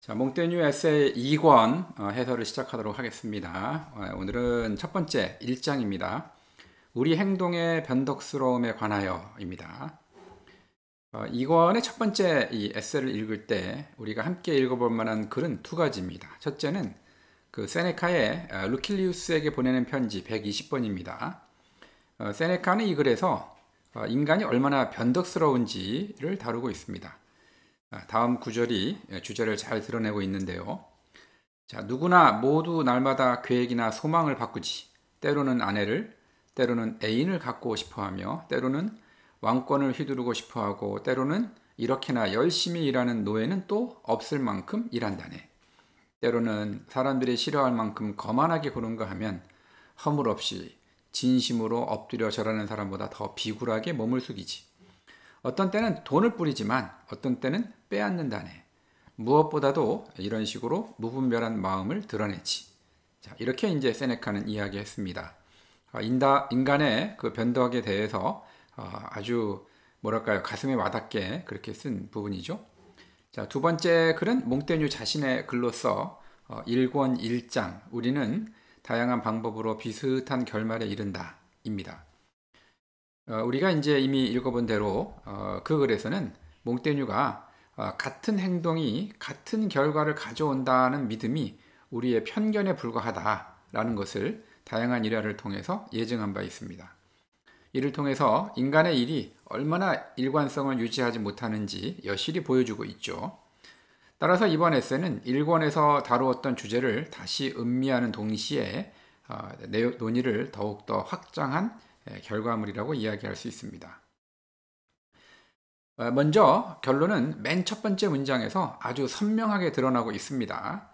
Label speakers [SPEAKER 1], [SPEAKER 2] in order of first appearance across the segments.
[SPEAKER 1] 자, 몽테뉴 에세이 2권 해설을 시작하도록 하겠습니다. 오늘은 첫 번째 1장입니다. 우리 행동의 변덕스러움에 관하여입니다. 2권의 첫 번째 이 에세이를 읽을 때 우리가 함께 읽어볼 만한 글은 두 가지입니다. 첫째는 그 세네카의 루킬리우스에게 보내는 편지 120번입니다. 세네카는 이 글에서 인간이 얼마나 변덕스러운지를 다루고 있습니다. 다음 구절이 주제를 잘 드러내고 있는데요. 자, 누구나 모두 날마다 계획이나 소망을 바꾸지. 때로는 아내를, 때로는 애인을 갖고 싶어하며, 때로는 왕권을 휘두르고 싶어하고, 때로는 이렇게나 열심히 일하는 노예는 또 없을 만큼 일한다네. 때로는 사람들이 싫어할 만큼 거만하게 구는가 하면 허물없이 진심으로 엎드려 절하는 사람보다 더 비굴하게 몸을 숙이지. 어떤 때는 돈을 뿌리지만 어떤 때는 빼앗는다네. 무엇보다도 이런 식으로 무분별한 마음을 드러내지. 자, 이렇게 이제 세네카는 이야기했습니다. 인간의 그 변덕에 대해서 아주 뭐랄까요, 가슴에 와닿게 그렇게 쓴 부분이죠. 자, 두 번째 글은 몽테뉴 자신의 글로서 1권 1장 우리는 다양한 방법으로 비슷한 결말에 이른다입니다. 우리가 이제 이미 읽어본 대로 그 글에서는 몽테뉴가 같은 행동이 같은 결과를 가져온다는 믿음이 우리의 편견에 불과하다라는 것을 다양한 일화를 통해서 예증한 바 있습니다. 이를 통해서 인간의 일이 얼마나 일관성을 유지하지 못하는지 여실히 보여주고 있죠. 따라서 이번 에세이는 1권에서 다루었던 주제를 다시 음미하는 동시에 논의를 더욱더 확장한 결과물이라고 이야기할 수 있습니다. 먼저 결론은 맨 첫 번째 문장에서 아주 선명하게 드러나고 있습니다.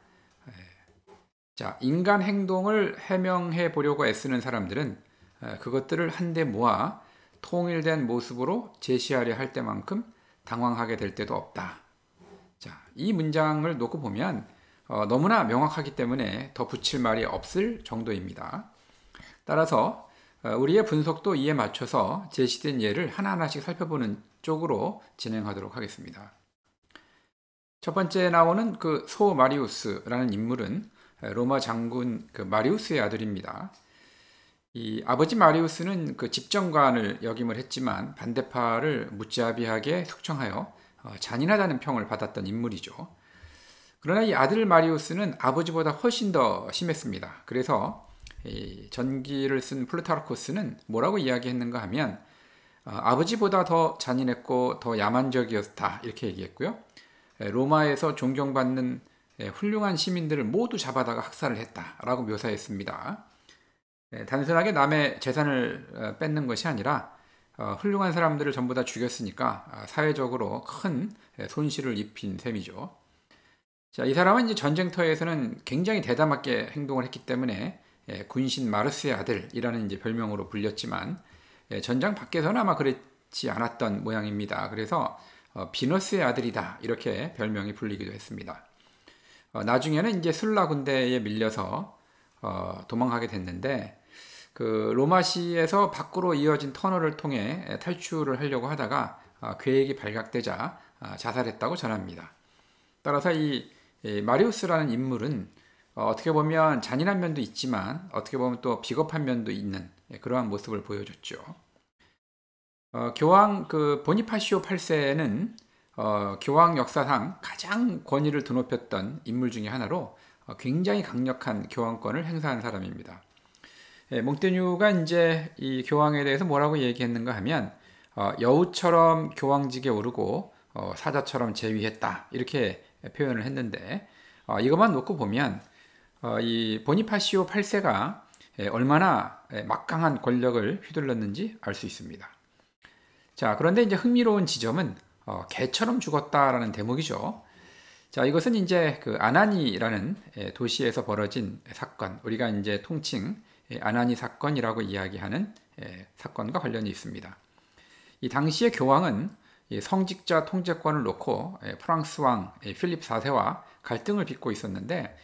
[SPEAKER 1] 자, 인간 행동을 해명해 보려고 애쓰는 사람들은 그것들을 한데 모아 통일된 모습으로 제시하려 할 때만큼 당황하게 될 때도 없다. 자, 이 문장을 놓고 보면 너무나 명확하기 때문에 더 붙일 말이 없을 정도입니다. 따라서 우리의 분석도 이에 맞춰서 제시된 예를 하나하나씩 살펴보는 쪽으로 진행하도록 하겠습니다. 첫 번째 나오는 그 소 마리우스라는 인물은 로마 장군 그 마리우스의 아들입니다. 이 아버지 마리우스는 그 집정관을 역임을 했지만 반대파를 무자비하게 숙청하여 잔인하다는 평을 받았던 인물이죠. 그러나 이 아들 마리우스는 아버지보다 훨씬 더 심했습니다. 그래서 이 전기를 쓴 플루타르코스는 뭐라고 이야기했는가 하면 아버지보다 더 잔인했고 더 야만적이었다 이렇게 얘기했고요. 로마에서 존경받는 훌륭한 시민들을 모두 잡아다가 학살을 했다라고 묘사했습니다. 단순하게 남의 재산을 뺏는 것이 아니라 훌륭한 사람들을 전부 다 죽였으니까 사회적으로 큰 손실을 입힌 셈이죠. 자, 이 사람은 이제 전쟁터에서는 굉장히 대담하게 행동을 했기 때문에 군신 마르스의 아들이라는 이제 별명으로 불렸지만 전장 밖에서는 아마 그렇지 않았던 모양입니다. 그래서 비너스의 아들이다 이렇게 별명이 불리기도 했습니다. 나중에는 이제 술라 군대에 밀려서 도망가게 됐는데 그 로마시에서 밖으로 이어진 터널을 통해 탈출을 하려고 하다가 계획이 발각되자 자살했다고 전합니다. 따라서 이 마리우스라는 인물은 어떻게 보면 잔인한 면도 있지만 어떻게 보면 또 비겁한 면도 있는 그러한 모습을 보여줬죠. 교황 그 보니파시오 8세는 교황 역사상 가장 권위를 드높였던 인물 중에 하나로 굉장히 강력한 교황권을 행사한 사람입니다. 몽테뉴가 이제 이 교황에 대해서 뭐라고 얘기했는가 하면 여우처럼 교황직에 오르고 사자처럼 재위했다 이렇게 표현을 했는데 이것만 놓고 보면 이 보니파시오 8세가 얼마나 막강한 권력을 휘둘렀는지 알 수 있습니다. 자, 그런데 이제 흥미로운 지점은 개처럼 죽었다라는 대목이죠. 자, 이것은 이제 그 아나니라는 도시에서 벌어진 사건, 우리가 이제 통칭 아나니 사건이라고 이야기하는 사건과 관련이 있습니다. 이 당시의 교황은 성직자 통제권을 놓고 프랑스 왕 필립 4세와 갈등을 빚고 있었는데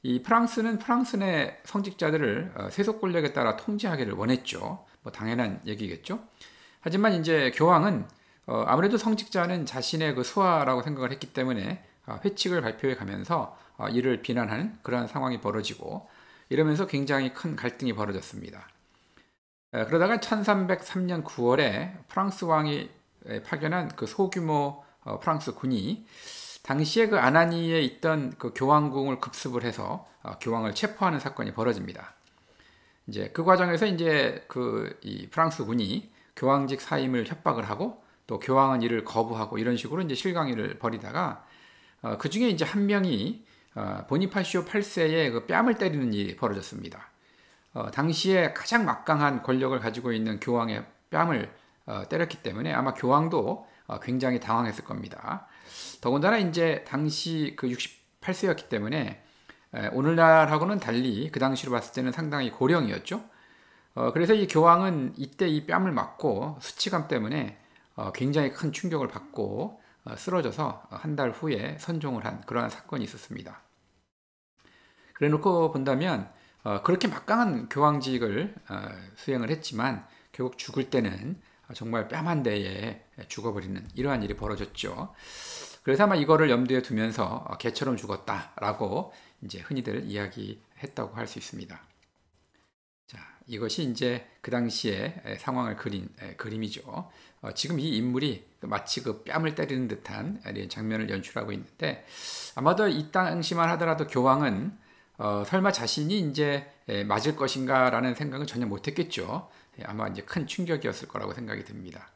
[SPEAKER 1] 이 프랑스는 프랑스 내 성직자들을 세속 권력에 따라 통제하기를 원했죠. 뭐 당연한 얘기겠죠. 하지만 이제 교황은 아무래도 성직자는 자신의 그 수하라고 생각을 했기 때문에 회칙을 발표해 가면서 이를 비난하는 그러한 상황이 벌어지고 이러면서 굉장히 큰 갈등이 벌어졌습니다. 그러다가 1303년 9월에 프랑스 왕이 파견한 그 소규모 프랑스 군이 당시에 그 아나니에 있던 그 교황궁을 급습을 해서 교황을 체포하는 사건이 벌어집니다. 이제 그 과정에서 이제 이 프랑스 군이 교황직 사임을 협박을 하고 또 교황은 이를 거부하고 이런 식으로 이제 실강이를 벌이다가 그 중에 이제 한 명이 보니파시오 8세의 그 뺨을 때리는 일이 벌어졌습니다. 당시에 가장 막강한 권력을 가지고 있는 교황의 뺨을 때렸기 때문에 아마 교황도 굉장히 당황했을 겁니다. 더군다나 이제 당시 그 68세였기 때문에 오늘날하고는 달리 그 당시로 봤을 때는 상당히 고령이었죠. 그래서 이 교황은 이때 이 뺨을 맞고 수치감 때문에 굉장히 큰 충격을 받고 쓰러져서 한 달 후에 선종을 한 그러한 사건이 있었습니다. 그래 놓고 본다면 그렇게 막강한 교황직을 수행을 했지만 결국 죽을 때는 정말 뺨 한 대에 죽어버리는 이러한 일이 벌어졌죠. 그래서 아마 이거를 염두에 두면서 개처럼 죽었다라고 이제 흔히들 이야기했다고 할 수 있습니다. 자, 이것이 이제 그 당시에 상황을 그린 그림이죠. 지금 이 인물이 마치 그 뺨을 때리는 듯한 장면을 연출하고 있는데 아마도 이 당시만 하더라도 교황은 설마 자신이 이제 맞을 것인가라는 생각은 전혀 못했겠죠. 아마 이제 큰 충격이었을 거라고 생각이 듭니다.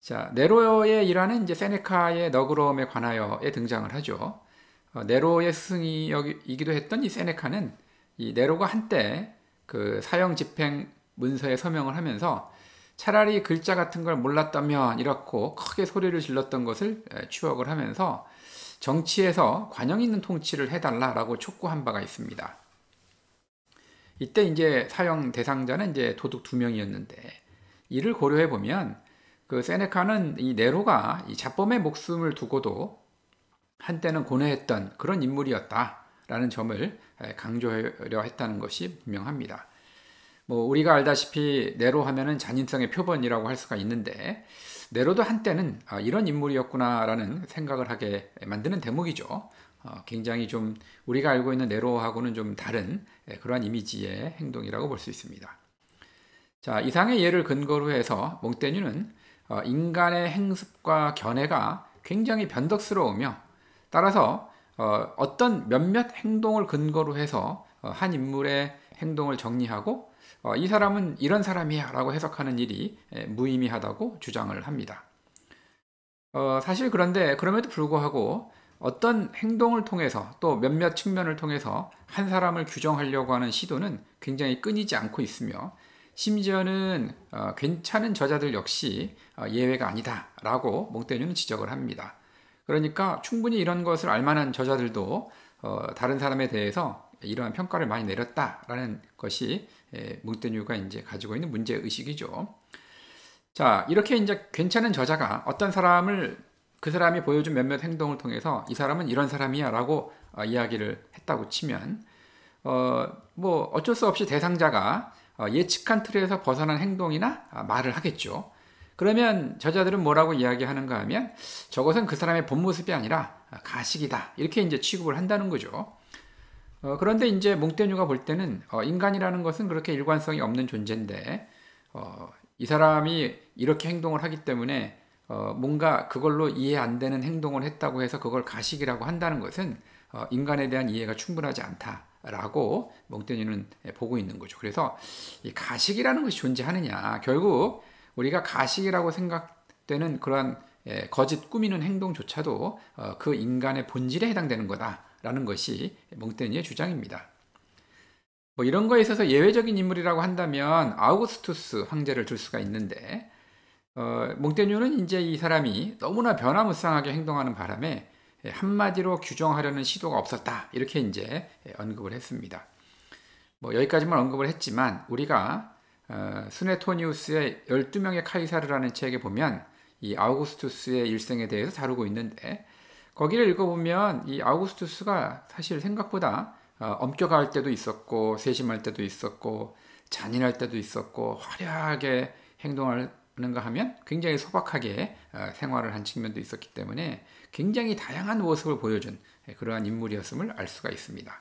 [SPEAKER 1] 자, 네로의 일화는 이제 세네카의 너그러움에 관하여에 등장을 하죠. 네로의 스승이기도 했던 이 세네카는 이 네로가 한때 그 사형 집행 문서에 서명을 하면서 차라리 글자 같은 걸 몰랐다면 이렇고 크게 소리를 질렀던 것을 추억을 하면서 정치에서 관영 있는 통치를 해달라라고 촉구한 바가 있습니다. 이때 이제 사형 대상자는 이제 도둑 2명이었는데 이를 고려해 보면 그 세네카는 이 네로가 이 잡범의 목숨을 두고도 한때는 고뇌했던 그런 인물이었다라는 점을 강조하려 했다는 것이 분명합니다. 뭐 우리가 알다시피 네로 하면은 잔인성의 표본이라고 할 수가 있는데 네로도 한때는 이런 인물이었구나라는 생각을 하게 만드는 대목이죠. 굉장히 좀 우리가 알고 있는 네로하고는 좀 다른 그러한 이미지의 행동이라고 볼 수 있습니다. 자, 이상의 예를 근거로 해서 몽테뉴는 인간의 행습과 견해가 굉장히 변덕스러우며 따라서 어떤 몇몇 행동을 근거로 해서 한 인물의 행동을 정리하고 이 사람은 이런 사람이야 라고 해석하는 일이 무의미하다고 주장을 합니다. 사실 그런데 그럼에도 불구하고 어떤 행동을 통해서 또 몇몇 측면을 통해서 한 사람을 규정하려고 하는 시도는 굉장히 끊이지 않고 있으며 심지어는 괜찮은 저자들 역시 예외가 아니다라고 몽테뉴는 지적을 합니다. 그러니까 충분히 이런 것을 알만한 저자들도 다른 사람에 대해서 이러한 평가를 많이 내렸다라는 것이 몽테뉴가 이제 가지고 있는 문제 의식이죠. 자, 이렇게 이제 괜찮은 저자가 어떤 사람을 그 사람이 보여준 몇몇 행동을 통해서 이 사람은 이런 사람이야라고 이야기를 했다고 치면 뭐 어쩔 수 없이 대상자가 예측한 틀에서 벗어난 행동이나 말을 하겠죠. 그러면 저자들은 뭐라고 이야기하는가 하면 저것은 그 사람의 본 모습이 아니라 가식이다. 이렇게 이제 취급을 한다는 거죠. 그런데 이제 몽테뉴가 볼 때는 인간이라는 것은 그렇게 일관성이 없는 존재인데 이 사람이 이렇게 행동을 하기 때문에 뭔가 그걸로 이해 안 되는 행동을 했다고 해서 그걸 가식이라고 한다는 것은 인간에 대한 이해가 충분하지 않다라고 몽테뉴는 보고 있는 거죠. 그래서 이 가식이라는 것이 존재하느냐, 결국 우리가 가식이라고 생각되는 그러한 거짓 꾸미는 행동조차도 그 인간의 본질에 해당되는 거다라는 것이 몽테뉴의 주장입니다. 뭐 이런 거에 있어서 예외적인 인물이라고 한다면 아우구스투스 황제를 들 수가 있는데 몽테뉴는 이제 이 사람이 너무나 변화무쌍하게 행동하는 바람에 한마디로 규정하려는 시도가 없었다 이렇게 이제 언급을 했습니다. 뭐 여기까지만 언급을 했지만 우리가 수네토니우스의 12명의 카이사르라는 책에 보면 이 아우구스투스의 일생에 대해서 다루고 있는데 거기를 읽어보면 이 아우구스투스가 사실 생각보다 엄격할 때도 있었고 세심할 때도 있었고 잔인할 때도 있었고 화려하게 행동하는 하는가 하면 굉장히 소박하게 생활을 한 측면도 있었기 때문에 굉장히 다양한 모습을 보여준 그러한 인물이었음을 알 수가 있습니다.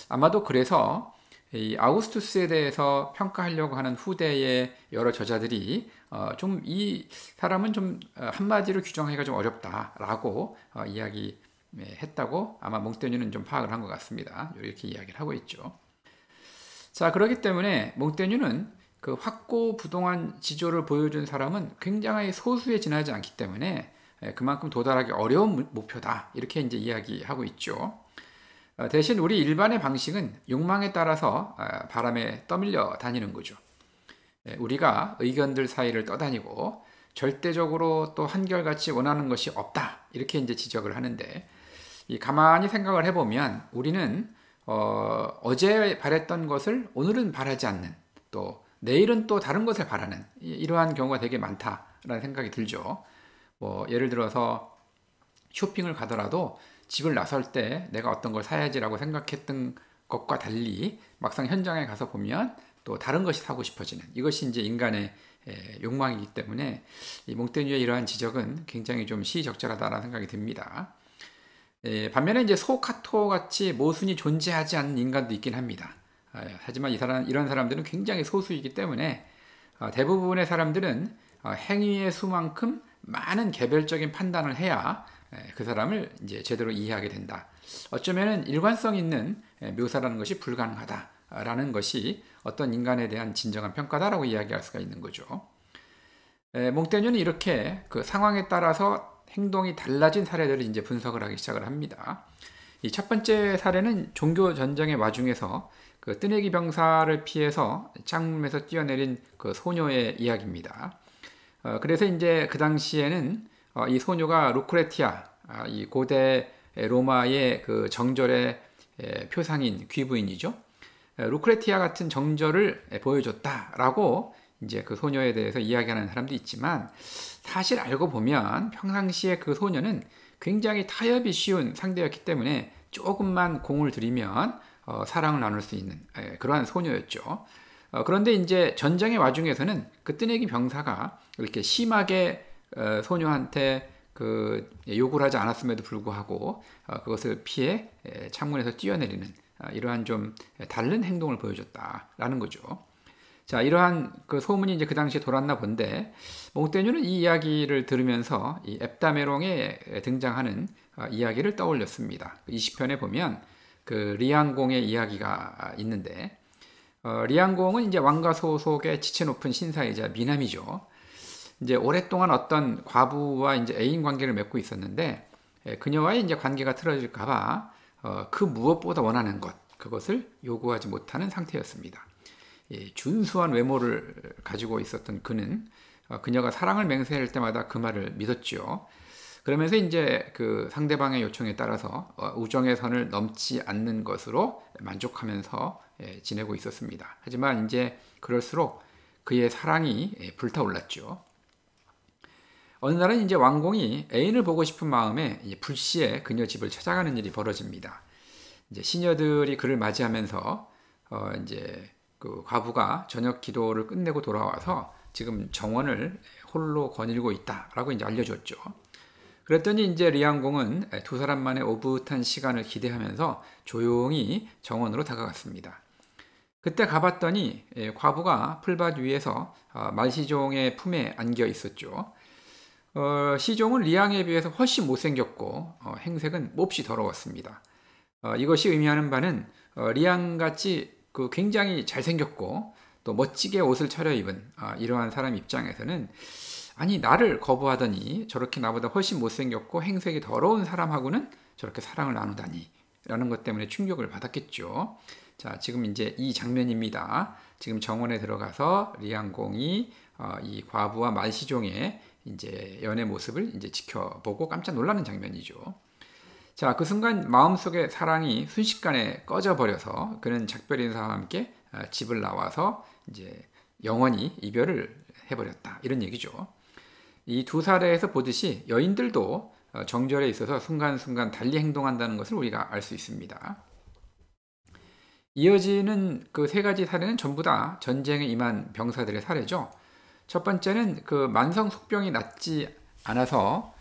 [SPEAKER 1] 아마도 그래서 이 아우구스투스에 대해서 평가하려고 하는 후대의 여러 저자들이 좀 이 사람은 좀 한마디로 규정하기가 좀 어렵다라고 이야기했다고 아마 몽테뉴는 좀 파악을 한 것 같습니다. 이렇게 이야기를 하고 있죠. 자, 그렇기 때문에 몽테뉴는 그 확고부동한 지조를 보여준 사람은 굉장히 소수에 지나지 않기 때문에 그만큼 도달하기 어려운 목표다 이렇게 이제 이야기하고 있죠. 대신 우리 일반의 방식은 욕망에 따라서 바람에 떠밀려 다니는 거죠. 우리가 의견들 사이를 떠다니고 절대적으로 또 한결같이 원하는 것이 없다 이렇게 이제 지적을 하는데, 이 가만히 생각을 해보면 우리는 어제 바랬던 것을 오늘은 바라지 않는, 또 내일은 또 다른 것을 바라는 이러한 경우가 되게 많다라는 생각이 들죠. 뭐 예를 들어서 쇼핑을 가더라도 집을 나설 때 내가 어떤 걸 사야지라고 생각했던 것과 달리 막상 현장에 가서 보면 또 다른 것이 사고 싶어지는, 이것이 이제 인간의 욕망이기 때문에 이 몽테뉴의 이러한 지적은 굉장히 좀 시의적절하다는 생각이 듭니다. 반면에 이제 소카토 같이 모순이 존재하지 않는 인간도 있긴 합니다. 하지만 이런 사람들은 굉장히 소수이기 때문에 대부분의 사람들은 행위의 수만큼 많은 개별적인 판단을 해야 그 사람을 이제 제대로 이해하게 된다. 어쩌면은 일관성 있는 묘사라는 것이 불가능하다라는 것이 어떤 인간에 대한 진정한 평가다라고 이야기할 수가 있는 거죠. 몽테뉴는 이렇게 그 상황에 따라서 행동이 달라진 사례들을 이제 분석을 하기 시작을 합니다. 이 첫 번째 사례는 종교 전쟁의 와중에서 그 뜨내기 병사를 피해서 창문에서 뛰어내린 그 소녀의 이야기입니다. 그래서 이제 그 당시에는 이 소녀가 루크레티아, 이 고대 로마의 그 정절의 표상인 귀부인이죠. 루크레티아 같은 정절을 보여줬다라고 이제 그 소녀에 대해서 이야기하는 사람도 있지만, 사실 알고 보면 평상시에 그 소녀는 굉장히 타협이 쉬운 상대였기 때문에 조금만 공을 들이면 사랑을 나눌 수 있는 그러한 소녀였죠. 그런데 이제 전쟁의 와중에서는 그 뜨내기 병사가 이렇게 심하게 소녀한테 그 욕을 하지 않았음에도 불구하고 그것을 피해 창문에서 뛰어내리는 이러한 좀 다른 행동을 보여줬다라는 거죠. 자, 이러한 그 소문이 이제 그 당시에 돌았나 본데, 몽테뉴는 이 이야기를 들으면서 이 앱다메롱에 등장하는 이야기를 떠올렸습니다. 20편에 보면 그 리앙공의 이야기가 있는데, 리앙공은 이제 왕가 소속의 지체 높은 신사이자 미남이죠. 이제 오랫동안 어떤 과부와 이제 애인 관계를 맺고 있었는데, 그녀와의 이제 관계가 틀어질까봐 그 무엇보다 원하는 것, 그것을 요구하지 못하는 상태였습니다. 준수한 외모를 가지고 있었던 그는 그녀가 사랑을 맹세할 때마다 그 말을 믿었죠. 그러면서 이제 그 상대방의 요청에 따라서 우정의 선을 넘지 않는 것으로 만족하면서 지내고 있었습니다. 하지만 이제 그럴수록 그의 사랑이 불타올랐죠. 어느 날은 이제 왕공이 애인을 보고 싶은 마음에 불시에 그녀 집을 찾아가는 일이 벌어집니다. 이제 시녀들이 그를 맞이하면서 이제 그 과부가 저녁 기도를 끝내고 돌아와서 지금 정원을 홀로 거닐고 있다라고 이제 알려줬죠. 그랬더니 이제 리앙공은 두 사람만의 오붓한 시간을 기대하면서 조용히 정원으로 다가갔습니다. 그때 가봤더니 과부가 풀밭 위에서 말시종의 품에 안겨 있었죠. 시종은 리앙에 비해서 훨씬 못생겼고 행색은 몹시 더러웠습니다. 이것이 의미하는 바는 리앙같이 그 굉장히 잘생겼고 또 멋지게 옷을 차려입은 이러한 사람 입장에서는, 아니 나를 거부하더니 저렇게 나보다 훨씬 못생겼고 행색이 더러운 사람하고는 저렇게 사랑을 나누다니 라는 것 때문에 충격을 받았겠죠. 자, 지금 이제 이 장면입니다. 지금 정원에 들어가서 리앙공이 이 과부와 말시종의 이제 연애 모습을 이제 지켜보고 깜짝 놀라는 장면이죠. 자, 그 순간 마음속의 사랑이 순식간에 꺼져버려서 그는 작별 인사와 함께 집을 나와서 이제 영원히 이별을 해버렸다, 이런 얘기죠. 이 두 사례에서 보듯이 여인들도 정절에 있어서 순간순간 달리 행동한다는 것을 우리가 알 수 있습니다. 이어지는 그 세 가지 사례는 전부 다 전쟁에 임한 병사들의 사례죠. 첫 번째는 그 만성 속병이 낫지 않아서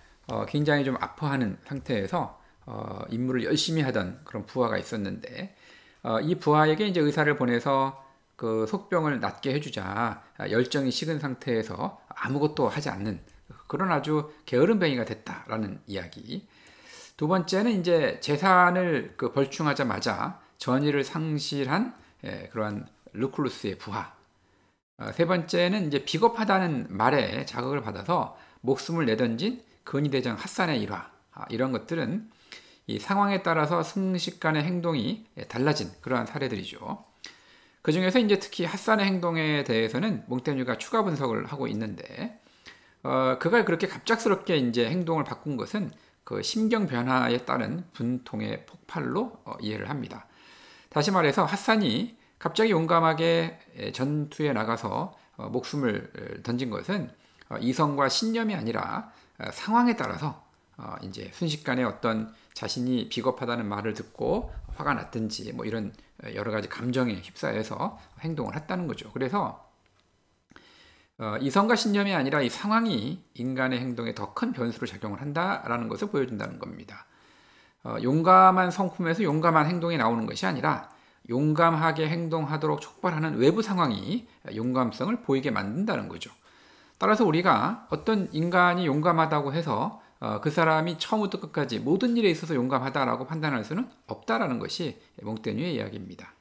[SPEAKER 1] 굉장히 좀 아파하는 상태에서 임무를 열심히 하던 그런 부하가 있었는데 이 부하에게 이제 의사를 보내서 그 속병을 낫게 해주자 열정이 식은 상태에서 아무것도 하지 않는 그런 아주 게으름뱅이가 됐다라는 이야기. 두 번째는 이제 재산을 그 벌충하자마자 전의를 상실한 그러한 루클루스의 부하. 세 번째는 이제 비겁하다는 말에 자극을 받아서 목숨을 내던진 근위대장 핫산의 일화. 이런 것들은 이 상황에 따라서 순식간에 행동이 달라진 그러한 사례들이죠. 그 중에서 이제 특히 핫산의 행동에 대해서는 몽테뉴가 추가 분석을 하고 있는데, 그가 그렇게 갑작스럽게 이제 행동을 바꾼 것은 그 심경 변화에 따른 분통의 폭발로 이해를 합니다. 다시 말해서 핫산이 갑자기 용감하게 전투에 나가서 목숨을 던진 것은 이성과 신념이 아니라 상황에 따라서 이제 순식간에 어떤 자신이 비겁하다는 말을 듣고 화가 났든지 뭐 이런 여러 가지 감정에 휩싸여서 행동을 했다는 거죠. 그래서 이성과 신념이 아니라 이 상황이 인간의 행동에 더 큰 변수로 작용을 한다라는 것을 보여준다는 겁니다. 용감한 성품에서 용감한 행동이 나오는 것이 아니라 용감하게 행동하도록 촉발하는 외부 상황이 용감성을 보이게 만든다는 거죠. 따라서 우리가 어떤 인간이 용감하다고 해서 그 사람이 처음부터 끝까지 모든 일에 있어서 용감하다라고 판단할 수는 없다라는 것이 몽테뉴의 이야기입니다.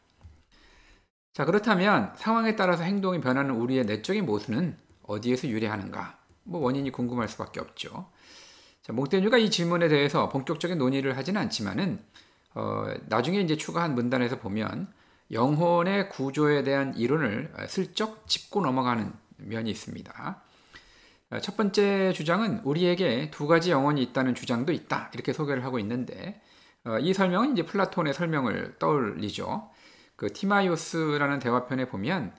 [SPEAKER 1] 자, 그렇다면 상황에 따라서 행동이 변하는 우리의 내적인 모순은 어디에서 유래하는가? 뭐 원인이 궁금할 수밖에 없죠. 자, 몽테뉴가 이 질문에 대해서 본격적인 논의를 하지는 않지만은 나중에 이제 추가한 문단에서 보면 영혼의 구조에 대한 이론을 슬쩍 짚고 넘어가는 면이 있습니다. 첫 번째 주장은 우리에게 두 가지 영혼이 있다는 주장도 있다. 이렇게 소개를 하고 있는데 이 설명은 이제 플라톤의 설명을 떠올리죠. 그 티마이오스라는 대화편에 보면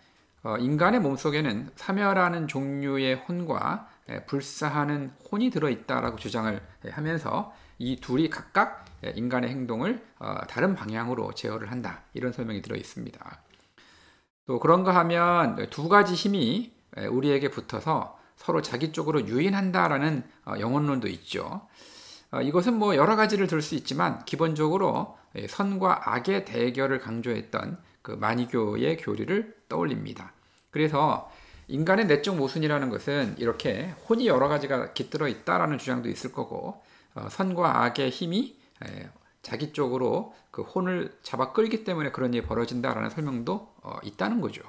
[SPEAKER 1] 인간의 몸속에는 사멸하는 종류의 혼과 불사하는 혼이 들어있다라고 주장을 하면서 이 둘이 각각 인간의 행동을 다른 방향으로 제어를 한다. 이런 설명이 들어 있습니다. 또 그런가 하면 두 가지 힘이 우리에게 붙어서 서로 자기 쪽으로 유인한다라는 영혼론도 있죠. 이것은 뭐 여러 가지를 들 수 있지만 기본적으로 선과 악의 대결을 강조했던 그 마니교의 교리를 떠올립니다. 그래서 인간의 내적 모순이라는 것은 이렇게 혼이 여러 가지가 깃들어 있다라는 주장도 있을 거고 선과 악의 힘이 자기 쪽으로 그 혼을 잡아 끌기 때문에 그런 일이 벌어진다라는 설명도 있다는 거죠.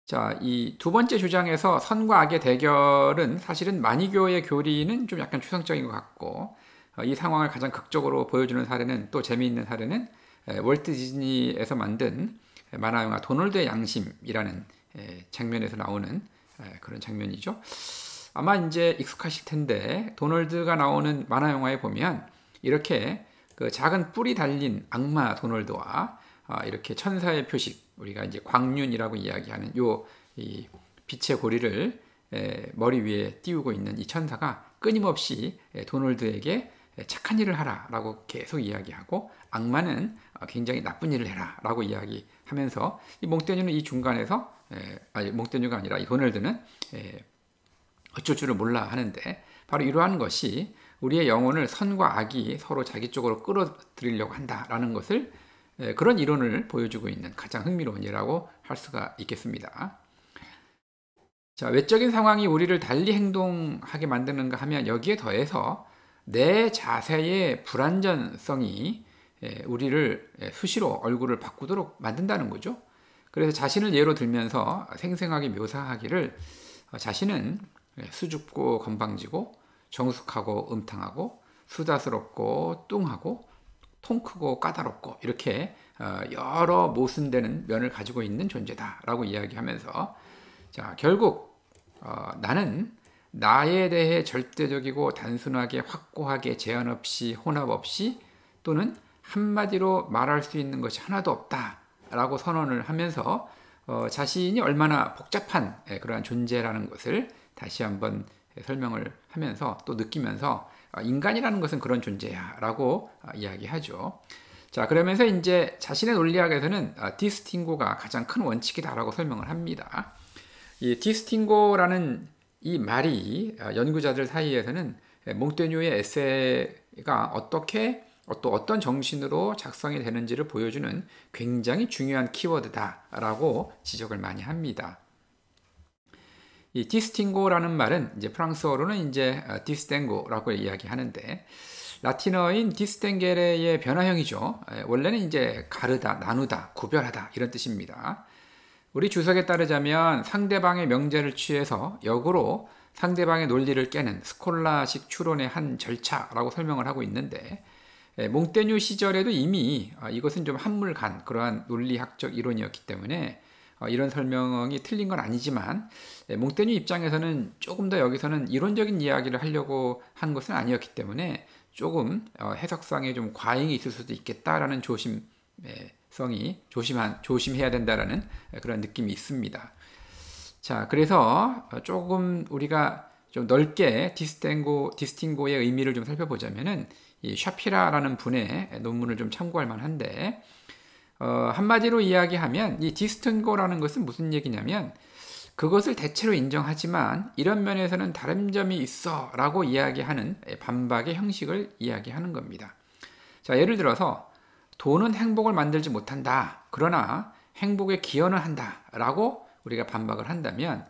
[SPEAKER 1] 자, 이 두 번째 주장에서 선과 악의 대결은 사실은 마니교의 교리는 좀 약간 추상적인 것 같고 이 상황을 가장 극적으로 보여주는 사례는 또 재미있는 사례는 월트 디즈니에서 만든 만화 영화 도널드의 양심이라는 장면에서 나오는 그런 장면이죠. 아마 이제 익숙하실 텐데 도널드가 나오는 만화 영화에 보면 이렇게 그 작은 뿔이 달린 악마 도널드와 이렇게 천사의 표식, 우리가 이제 광륜이라고 이야기하는 이 빛의 고리를 머리 위에 띄우고 있는 이 천사가 끊임없이 도널드에게 착한 일을 하라라고 계속 이야기하고 악마는 굉장히 나쁜 일을 해라라고 이야기하면서 이 몽테뉴는 이 중간에서 몽테뉴가 아니라 이 도널드는 어쩔 줄을 몰라 하는데 바로 이러한 것이 우리의 영혼을 선과 악이 서로 자기 쪽으로 끌어들이려고 한다라는 것을 그런 이론을 보여주고 있는 가장 흥미로운 예라고 할 수가 있겠습니다. 자, 외적인 상황이 우리를 달리 행동하게 만드는가 하면 여기에 더해서 내 자세의 불완전성이 우리를 수시로 얼굴을 바꾸도록 만든다는 거죠. 그래서 자신을 예로 들면서 생생하게 묘사하기를 자신은 수줍고 건방지고 정숙하고 음탕하고 수다스럽고 뚱하고 통 크고 까다롭고 이렇게 여러 모순되는 면을 가지고 있는 존재다라고 이야기하면서 자, 결국 나는 나에 대해 절대적이고 단순하게 확고하게 제한 없이 혼합 없이 또는 한마디로 말할 수 있는 것이 하나도 없다라고 선언을 하면서 자신이 얼마나 복잡한 그러한 존재라는 것을 다시 한번 설명을 하면서 또 느끼면서 인간이라는 것은 그런 존재야 라고 이야기하죠. 자, 그러면서 이제 자신의 논리학에서는 디스팅고가 가장 큰 원칙이다 라고 설명을 합니다. 이 디스팅고라는 이 말이 연구자들 사이에서는 몽테뉴의 에세이가 어떻게 또 어떤 정신으로 작성이 되는지를 보여주는 굉장히 중요한 키워드다라고 지적을 많이 합니다. 이 디스팅고라는 말은 이제 프랑스어로는 이제 디스탱고라고 이야기하는데 라틴어인 디스탱게레의 변화형이죠. 원래는 이제 가르다, 나누다, 구별하다 이런 뜻입니다. 우리 주석에 따르자면 상대방의 명제를 취해서 역으로 상대방의 논리를 깨는 스콜라식 추론의 한 절차라고 설명을 하고 있는데 몽테뉴 시절에도 이미 이것은 좀 한물간 그러한 논리학적 이론이었기 때문에 이런 설명이 틀린 건 아니지만 몽테뉴 입장에서는 조금 더 여기서는 이론적인 이야기를 하려고 한 것은 아니었기 때문에 조금 해석상에 좀 과잉이 있을 수도 있겠다라는 조심해야 된다라는 그런 느낌이 있습니다. 자, 그래서 조금 우리가 좀 넓게 디스팅고의 의미를 좀 살펴보자면은 이 샤피라라는 분의 논문을 좀 참고할 만한데 한마디로 이야기하면 이 디스팅고라는 것은 무슨 얘기냐면 그것을 대체로 인정하지만 이런 면에서는 다른 점이 있어 라고 이야기하는 반박의 형식을 이야기하는 겁니다. 자, 예를 들어서 돈은 행복을 만들지 못한다. 그러나 행복에 기여는 한다. 라고 우리가 반박을 한다면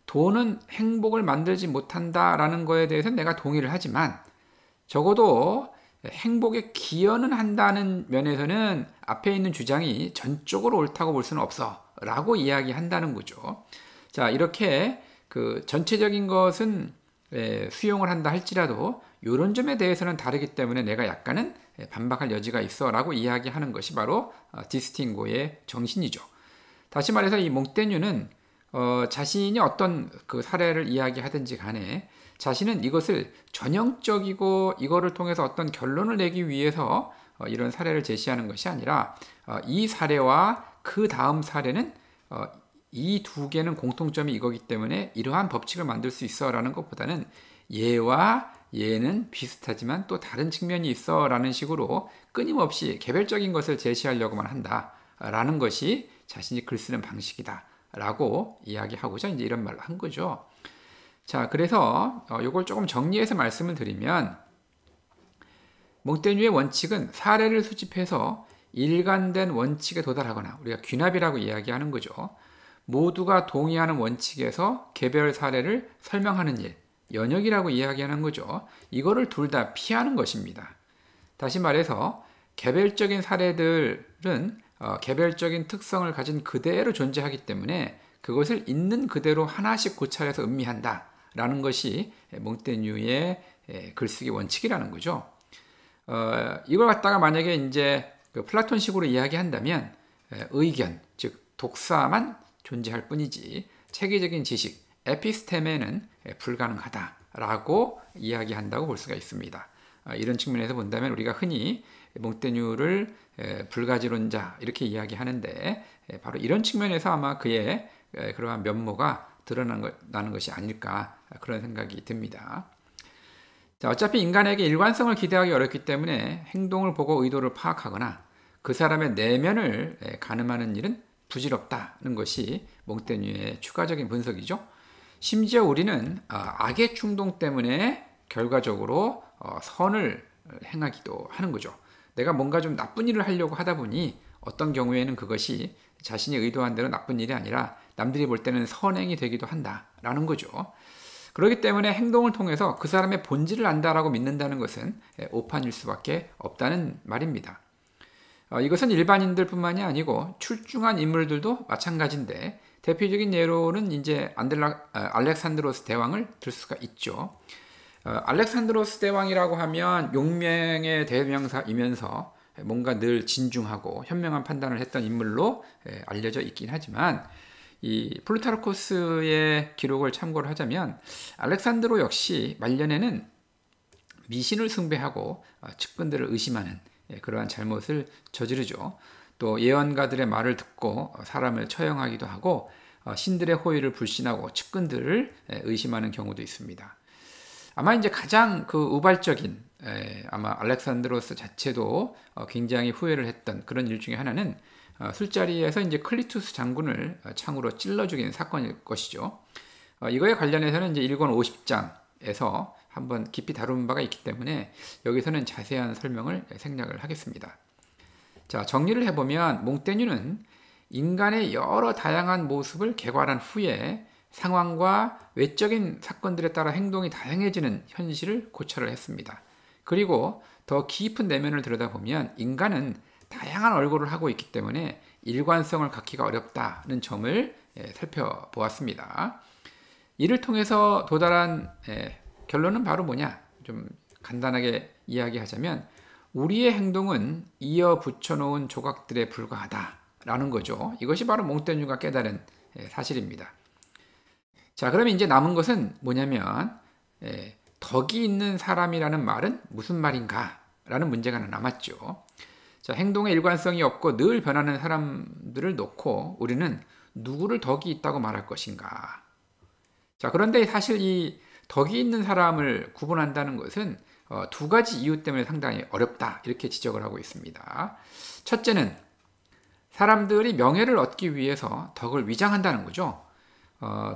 [SPEAKER 1] 돈은 행복을 만들지 못한다라는 거에 대해서는 내가 동의를 하지만 적어도 행복에 기여는 한다는 면에서는 앞에 있는 주장이 전적으로 옳다고 볼 수는 없어 라고 이야기한다는 거죠. 자, 이렇게 그 전체적인 것은 수용을 한다 할지라도 이런 점에 대해서는 다르기 때문에 내가 약간은 반박할 여지가 있어 라고 이야기하는 것이 바로 디스팅고의 정신이죠. 다시 말해서 이 몽테뉴는 자신이 어떤 그 사례를 이야기하든지 간에 자신은 이것을 전형적이고 이거를 통해서 어떤 결론을 내기 위해서 이런 사례를 제시하는 것이 아니라 이 사례와 그 다음 사례는 이 두 개는 공통점이 이거기 때문에 이러한 법칙을 만들 수 있어 라는 것보다는 얘와 얘는 비슷하지만 또 다른 측면이 있어 라는 식으로 끊임없이 개별적인 것을 제시하려고만 한다 라는 것이 자신이 글 쓰는 방식이다 라고 이야기하고자 이제 이런 말을 한 거죠. 자, 그래서 이걸 조금 정리해서 말씀을 드리면 몽테뉴의 원칙은 사례를 수집해서 일관된 원칙에 도달하거나 우리가 귀납이라고 이야기하는 거죠. 모두가 동의하는 원칙에서 개별 사례를 설명하는 일, 연역이라고 이야기하는 거죠. 이거를 둘 다 피하는 것입니다. 다시 말해서 개별적인 사례들은 개별적인 특성을 가진 그대로 존재하기 때문에 그것을 있는 그대로 하나씩 고찰해서 음미한다 라는 것이 몽테뉴의 글쓰기 원칙이라는 거죠. 이걸 갖다가 만약에 이제 그 플라톤식으로 이야기한다면 의견, 즉 독사만 존재할 뿐이지 체계적인 지식, 에피스테메는 불가능하다라고 이야기한다고 볼 수가 있습니다. 이런 측면에서 본다면 우리가 흔히 몽테뉴를 불가지론자 이렇게 이야기하는데 바로 이런 측면에서 아마 그의 그러한 면모가 드러나는 것이 아닐까 그런 생각이 듭니다. 자, 어차피 인간에게 일관성을 기대하기 어렵기 때문에 행동을 보고 의도를 파악하거나 그 사람의 내면을 가늠하는 일은 부질없다는 것이 몽테뉴의 추가적인 분석이죠. 심지어 우리는 악의 충동 때문에 결과적으로 선을 행하기도 하는 거죠. 내가 뭔가 좀 나쁜 일을 하려고 하다 보니 어떤 경우에는 그것이 자신이 의도한 대로 나쁜 일이 아니라 남들이 볼 때는 선행이 되기도 한다라는 거죠. 그렇기 때문에 행동을 통해서 그 사람의 본질을 안다라고 믿는다는 것은 오판일 수밖에 없다는 말입니다. 이것은 일반인들 뿐만이 아니고 출중한 인물들도 마찬가지인데 대표적인 예로는 이제 알렉산드로스 대왕을 들 수가 있죠. 알렉산드로스 대왕이라고 하면 용맹의 대명사이면서 뭔가 늘 진중하고 현명한 판단을 했던 인물로 알려져 있긴 하지만 이 플루타르코스의 기록을 참고를 하자면 알렉산드로 역시 말년에는 미신을 숭배하고 측근들을 의심하는 그러한 잘못을 저지르죠. 또 예언가들의 말을 듣고 사람을 처형하기도 하고 신들의 호의를 불신하고 측근들을 의심하는 경우도 있습니다. 아마 이제 가장 그 우발적인 아마 알렉산드로스 자체도 굉장히 후회를 했던 그런 일 중에 하나는 술자리에서 이제 클리투스 장군을 창으로 찔러 죽인 사건일 것이죠. 이거에 관련해서는 이제 1권 50장에서 한번 깊이 다룬 바가 있기 때문에 여기서는 자세한 설명을 생략을 하겠습니다. 자, 정리를 해보면 몽테뉴는 인간의 여러 다양한 모습을 개괄한 후에 상황과 외적인 사건들에 따라 행동이 다양해지는 현실을 고찰을 했습니다. 그리고 더 깊은 내면을 들여다보면 인간은 다양한 얼굴을 하고 있기 때문에 일관성을 갖기가 어렵다는 점을 살펴보았습니다. 이를 통해서 도달한 결론은 바로 뭐냐? 좀 간단하게 이야기하자면 우리의 행동은 이어 붙여놓은 조각들에 불과하다라는 거죠. 이것이 바로 몽테뉴가 깨달은 사실입니다. 자, 그러면 이제 남은 것은 뭐냐면 덕이 있는 사람이라는 말은 무슨 말인가? 라는 문제가 하나 남았죠. 자, 행동에 일관성이 없고 늘 변하는 사람들을 놓고 우리는 누구를 덕이 있다고 말할 것인가? 자, 그런데 사실 이 덕이 있는 사람을 구분한다는 것은 두 가지 이유 때문에 상당히 어렵다 이렇게 지적을 하고 있습니다. 첫째는 사람들이 명예를 얻기 위해서 덕을 위장한다는 거죠.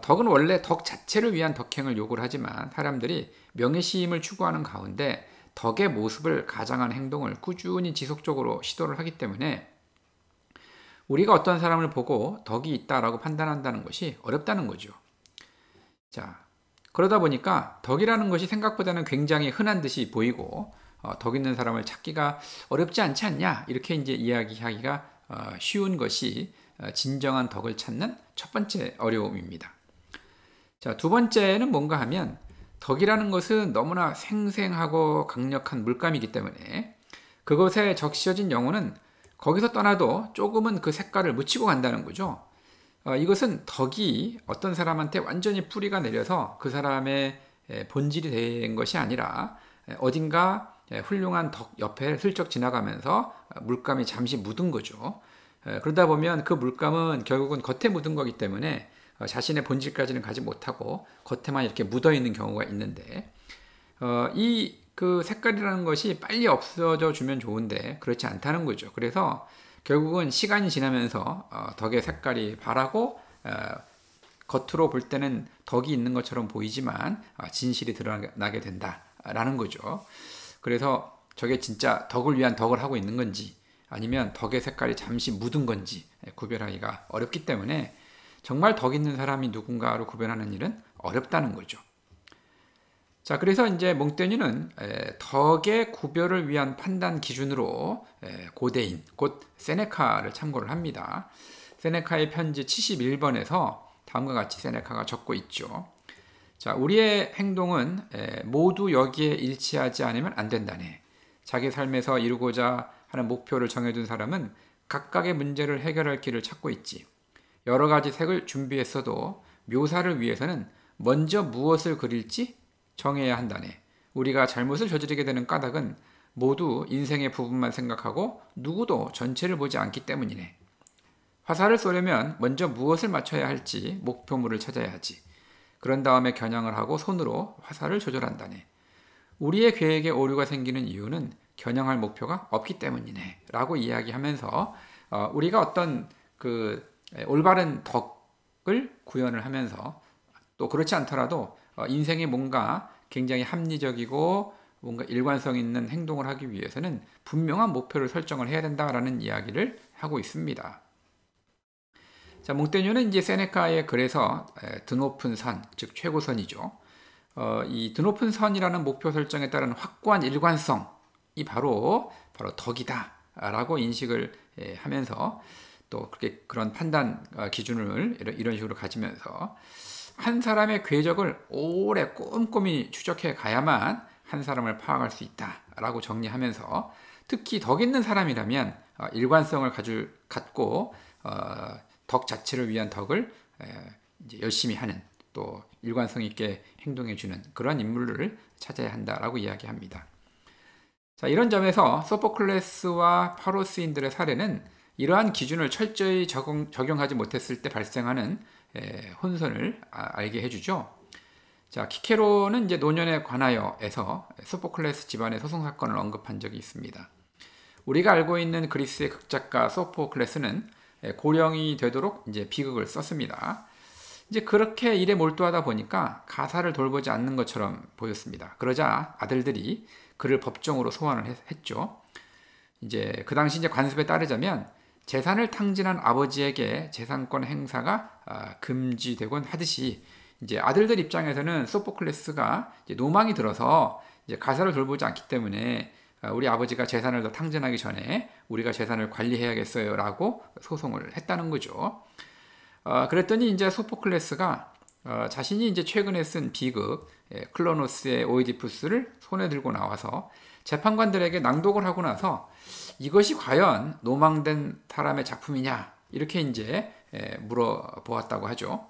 [SPEAKER 1] 덕은 원래 덕 자체를 위한 덕행을 요구를 하지만 사람들이 명예시임을 추구하는 가운데 덕의 모습을 가장한 행동을 꾸준히 지속적으로 시도를 하기 때문에 우리가 어떤 사람을 보고 덕이 있다라고 판단한다는 것이 어렵다는 거죠. 자, 그러다 보니까 덕이라는 것이 생각보다는 굉장히 흔한 듯이 보이고 덕 있는 사람을 찾기가 어렵지 않지 않냐 이렇게 이제 이야기하기가 쉬운 것이 진정한 덕을 찾는 첫 번째 어려움입니다. 자, 두 번째는 뭔가 하면 덕이라는 것은 너무나 생생하고 강력한 물감이기 때문에 그것에 적셔진 영혼은 거기서 떠나도 조금은 그 색깔을 묻히고 간다는 거죠. 이것은 덕이 어떤 사람한테 완전히 뿌리가 내려서 그 사람의 본질이 된 것이 아니라 어딘가 훌륭한 덕 옆에 슬쩍 지나가면서 물감이 잠시 묻은 거죠. 그러다 보면 그 물감은 결국은 겉에 묻은 거기 때문에 자신의 본질까지는 가지 못하고 겉에만 이렇게 묻어 있는 경우가 있는데 이 그 색깔이라는 것이 빨리 없어져 주면 좋은데 그렇지 않다는 거죠. 그래서 결국은 시간이 지나면서 덕의 색깔이 바라고 겉으로 볼 때는 덕이 있는 것처럼 보이지만 진실이 드러나게 된다라는 거죠. 그래서 저게 진짜 덕을 위한 덕을 하고 있는 건지 아니면 덕의 색깔이 잠시 묻은 건지 구별하기가 어렵기 때문에 정말 덕 있는 사람이 누군가로 구별하는 일은 어렵다는 거죠. 자, 그래서 이제 몽테뉴는 덕의 구별을 위한 판단 기준으로 고대인, 곧 세네카를 참고를 합니다. 세네카의 편지 71번에서 다음과 같이 세네카가 적고 있죠. 자, 우리의 행동은 모두 여기에 일치하지 않으면 안 된다네. 자기 삶에서 이루고자 하는 목표를 정해둔 사람은 각각의 문제를 해결할 길을 찾고 있지. 여러 가지 색을 준비했어도 묘사를 위해서는 먼저 무엇을 그릴지 정해야 한다네. 우리가 잘못을 저지르게 되는 까닭은 모두 인생의 부분만 생각하고 누구도 전체를 보지 않기 때문이네. 화살을 쏘려면 먼저 무엇을 맞춰야 할지 목표물을 찾아야 하지. 그런 다음에 겨냥을 하고 손으로 화살을 조절한다네. 우리의 계획에 오류가 생기는 이유는 겨냥할 목표가 없기 때문이네. 라고 이야기하면서 우리가 어떤 그 올바른 덕을 구현을 하면서 또 그렇지 않더라도 인생에 뭔가 굉장히 합리적이고 뭔가 일관성 있는 행동을 하기 위해서는 분명한 목표를 설정을 해야 된다라는 이야기를 하고 있습니다. 자, 몽테뉴는 이제 세네카의 글에서 드높은 선, 즉 최고선이죠. 이 드높은 선이라는 목표 설정에 따른 확고한 일관성이 바로 덕이다라고 인식을 하면서 또 그렇게 그런 판단 기준을 이런 식으로 가지면서 한 사람의 궤적을 오래 꼼꼼히 추적해 가야만 한 사람을 파악할 수 있다라고 정리하면서 특히 덕 있는 사람이라면 일관성을 갖고 덕 자체를 위한 덕을 이제 열심히 하는 또 일관성 있게 행동해 주는 그러한 인물을 찾아야 한다라고 이야기합니다. 자, 이런 점에서 소포클레스와 파로스인들의 사례는 이러한 기준을 철저히 적용하지 못했을 때 발생하는 혼선을 알게 해주죠. 자, 키케로는 이제 노년에 관하여에서 소포클레스 집안의 소송 사건을 언급한 적이 있습니다. 우리가 알고 있는 그리스의 극작가 소포클레스는 고령이 되도록 이제 비극을 썼습니다. 이제 그렇게 일에 몰두하다 보니까 가사를 돌보지 않는 것처럼 보였습니다. 그러자 아들들이 그를 법정으로 소환을 했죠. 이제 그 당시 이제 관습에 따르자면 재산을 탕진한 아버지에게 재산권 행사가 금지되곤 하듯이 이제 아들들 입장에서는 소포클레스가 이제 노망이 들어서 이제 가사를 돌보지 않기 때문에 우리 아버지가 재산을 더 탕진하기 전에 우리가 재산을 관리해야겠어요라고 소송을 했다는 거죠. 그랬더니 이제 소포클레스가 자신이 이제 최근에 쓴 비극 클로노스의 오이디푸스를 손에 들고 나와서 재판관들에게 낭독을 하고 나서 이것이 과연 노망된 사람의 작품이냐 이렇게 이제 물어보았다고 하죠.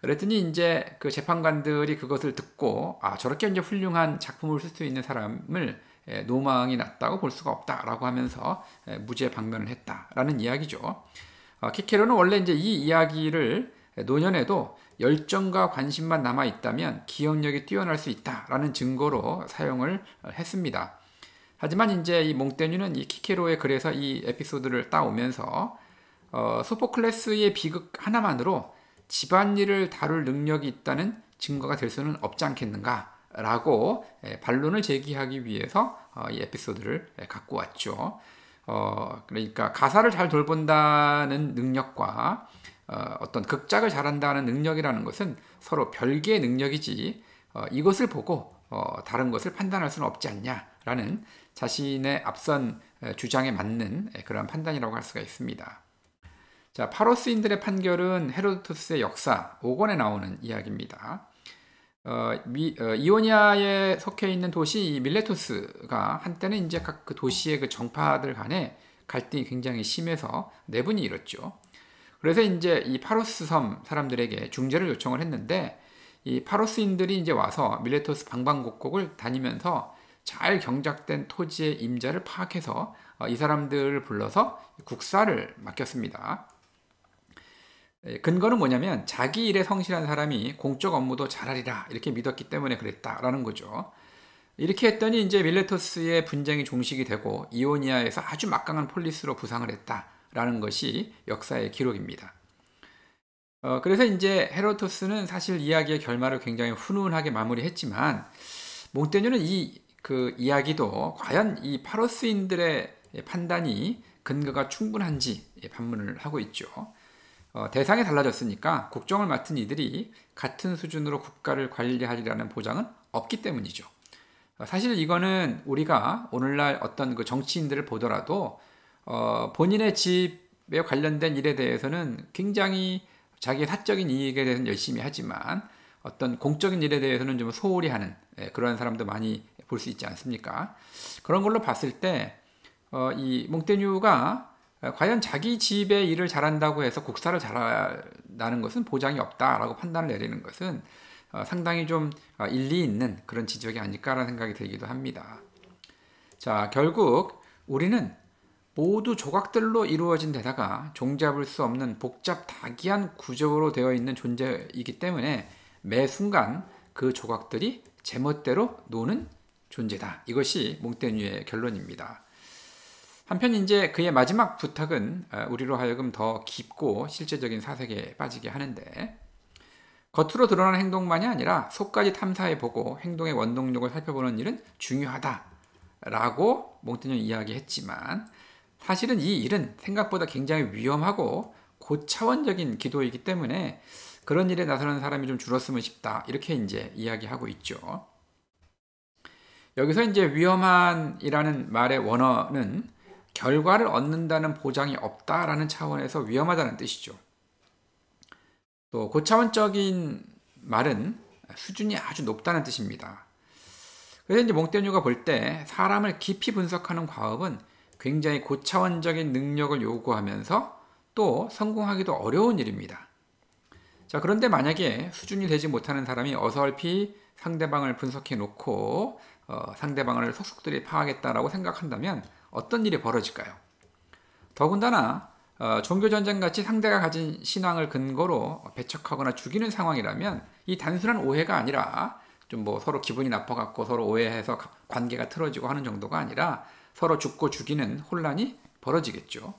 [SPEAKER 1] 그랬더니 이제 그 재판관들이 그것을 듣고 저렇게 이제 훌륭한 작품을 쓸 수 있는 사람을 노망이 났다고 볼 수가 없다라고 하면서 무죄 방면을 했다라는 이야기죠. 키케로는 원래 이제 이 이야기를 노년에도 열정과 관심만 남아 있다면 기억력이 뛰어날 수 있다라는 증거로 사용을 했습니다. 하지만 이제 이 몽테뉴는 이 키케로의 글에서 이 에피소드를 따오면서 소포클레스의 비극 하나만으로 집안일을 다룰 능력이 있다는 증거가 될 수는 없지 않겠는가라고 반론을 제기하기 위해서 이 에피소드를 갖고 왔죠. 그러니까 가사를 잘 돌본다는 능력과 어떤 극작을 잘한다는 능력이라는 것은 서로 별개의 능력이지 이것을 보고 다른 것을 판단할 수는 없지 않냐라는 자신의 앞선 주장에 맞는 그런 판단이라고 할 수가 있습니다. 자, 파로스인들의 판결은 헤로도토스의 역사 5권에 나오는 이야기입니다. 이오니아에 속해 있는 도시 밀레토스가 한때는 이제 각 그 도시의 그 정파들 간에 갈등이 굉장히 심해서 내분이 일었죠. 그래서 이제 이 파로스 섬 사람들에게 중재를 요청을 했는데 이 파로스인들이 이제 와서 밀레토스 방방곡곡을 다니면서 잘 경작된 토지의 임자를 파악해서 이 사람들을 불러서 국사를 맡겼습니다. 근거는 뭐냐면 자기 일에 성실한 사람이 공적 업무도 잘하리라 이렇게 믿었기 때문에 그랬다라는 거죠. 이렇게 했더니 이제 밀레토스의 분쟁이 종식이 되고 이오니아에서 아주 막강한 폴리스로 부상을 했다라는 것이 역사의 기록입니다. 그래서 이제 헤로도토스는 사실 이야기의 결말을 굉장히 훈훈하게 마무리했지만 몽테뉴는 그 이야기도 과연 이 파로스인들의 판단이 근거가 충분한지 반문을 하고 있죠. 대상이 달라졌으니까 국정을 맡은 이들이 같은 수준으로 국가를 관리하리라는 보장은 없기 때문이죠. 사실 이거는 우리가 오늘날 어떤 그 정치인들을 보더라도 본인의 집에 관련된 일에 대해서는 굉장히 자기의 사적인 이익에 대해서는 열심히 하지만 어떤 공적인 일에 대해서는 좀 소홀히 하는 그런 사람도 많이 볼 수 있지 않습니까? 그런 걸로 봤을 때 이 몽테뉴가 과연 자기 집의 일을 잘한다고 해서 국사를 잘한다는 것은 보장이 없다라고 판단을 내리는 것은 상당히 좀 일리 있는 그런 지적이 아닐까라는 생각이 들기도 합니다. 자, 결국 우리는 모두 조각들로 이루어진 데다가 종잡을 수 없는 복잡다기한 구조로 되어 있는 존재이기 때문에 매 순간 그 조각들이 제멋대로 노는 존재다. 이것이 몽테뉴의 결론입니다. 한편 이제 그의 마지막 부탁은 우리로 하여금 더 깊고 실제적인 사색에 빠지게 하는데 겉으로 드러나는 행동만이 아니라 속까지 탐사해보고 행동의 원동력을 살펴보는 일은 중요하다라고 몽테뉴는 이야기했지만 사실은 이 일은 생각보다 굉장히 위험하고 고차원적인 기도이기 때문에 그런 일에 나서는 사람이 좀 줄었으면 싶다 이렇게 이제 이야기하고 있죠. 여기서 이제 위험한이라는 말의 원어는 결과를 얻는다는 보장이 없다라는 차원에서 위험하다는 뜻이죠. 또 고차원적인 말은 수준이 아주 높다는 뜻입니다. 그래서 이제 몽테뉴가 볼 때 사람을 깊이 분석하는 과업은 굉장히 고차원적인 능력을 요구하면서 또 성공하기도 어려운 일입니다. 자, 그런데 만약에 수준이 되지 못하는 사람이 어설피 상대방을 분석해 놓고 상대방을 속속들이 파악하겠다라고 생각한다면 어떤 일이 벌어질까요? 더군다나 종교전쟁같이 상대가 가진 신앙을 근거로 배척하거나 죽이는 상황이라면 이 단순한 오해가 아니라 좀 뭐 서로 기분이 나빠갖고 서로 오해해서 관계가 틀어지고 하는 정도가 아니라 서로 죽고 죽이는 혼란이 벌어지겠죠.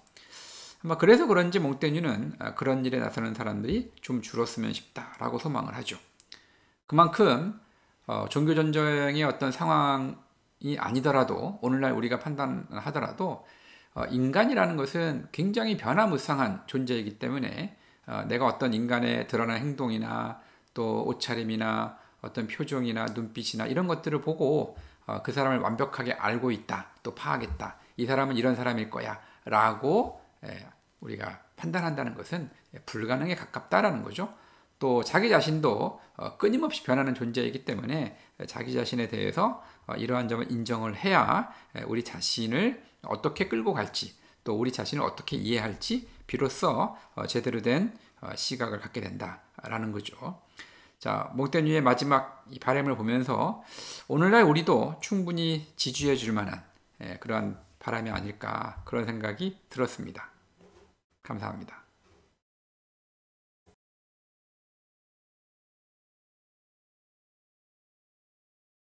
[SPEAKER 1] 아마 그래서 그런지 몽테뉴는 그런 일에 나서는 사람들이 좀 줄었으면 싶다라고 소망을 하죠. 그만큼 종교 전쟁의 어떤 상황이 아니더라도 오늘날 우리가 판단하더라도 인간이라는 것은 굉장히 변화무쌍한 존재이기 때문에 내가 어떤 인간의 드러난 행동이나 또 옷차림이나 어떤 표정이나 눈빛이나 이런 것들을 보고 그 사람을 완벽하게 알고 있다, 또 파악했다, 이 사람은 이런 사람일 거야 라고 우리가 판단한다는 것은 불가능에 가깝다라는 거죠. 또 자기 자신도 끊임없이 변하는 존재이기 때문에 자기 자신에 대해서 이러한 점을 인정을 해야 우리 자신을 어떻게 끌고 갈지, 또 우리 자신을 어떻게 이해할지 비로소 제대로 된 시각을 갖게 된다라는 거죠. 자, 몽테뉴의 마지막 이 바람을 보면서 오늘날 우리도 충분히 지지해 줄 만한 그러한 바람이 아닐까 그런 생각이 들었습니다. 감사합니다.